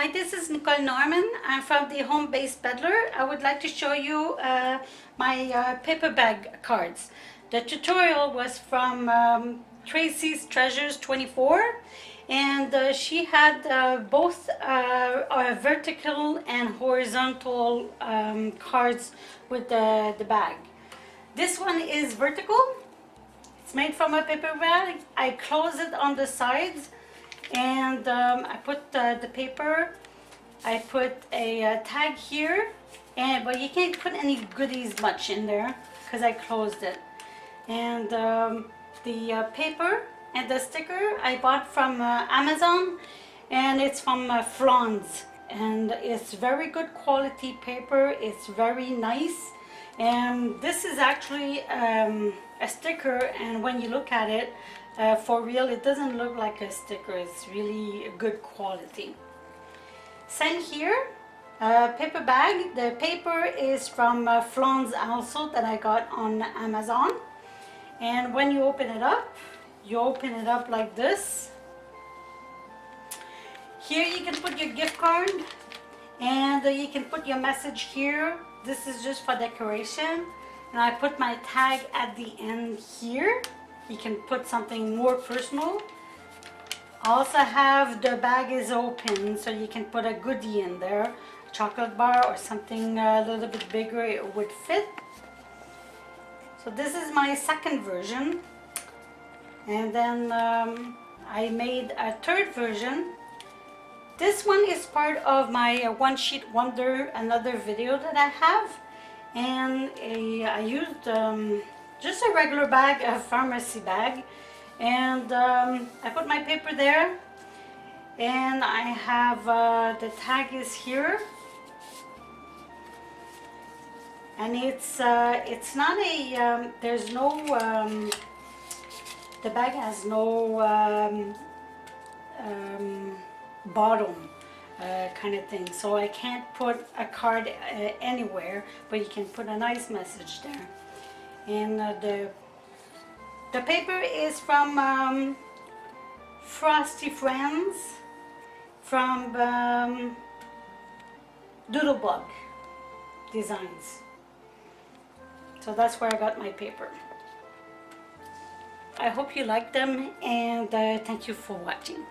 Hi, this is Nicole Norman. I'm from the home-based Peddler. I would like to show you my paper bag cards. The tutorial was from Tracy's Treasures 24, and she had both vertical and horizontal cards with the bag. This one is vertical. It's made from a paper bag. I close it on the sides. And I put the paper, I put a tag here, but you can't put any goodies much in there because I closed it. And the paper and the sticker I bought from Amazon, and it's from Franz, and it's very good quality paper. It's very nice, and this is actually a sticker, and when you look at it, for real, it doesn't look like a sticker. It's really good quality. Same here, paper bag. The paper is from Franz also that I got on Amazon. And when you open it up like this. Here you can put your gift card, and you can put your message here. This is just for decoration. And I put my tag at the end here. You can put something more personal. Also have the bag is open, so you can put a goodie in there, a chocolate bar or something a little bit bigger, it would fit. So this is my second version, and then I made a third version. This one is part of my One Sheet Wonder, another video that I have, and I used just a regular bag, a pharmacy bag, and I put my paper there, and I have the tag is here, and it's not a there's no the bag has no bottom kind of thing, so I can't put a card anywhere, but you can put a nice message there. And the paper is from Frosty Friends, from Doodlebug Designs. So that's where I got my paper. I hope you like them, and thank you for watching.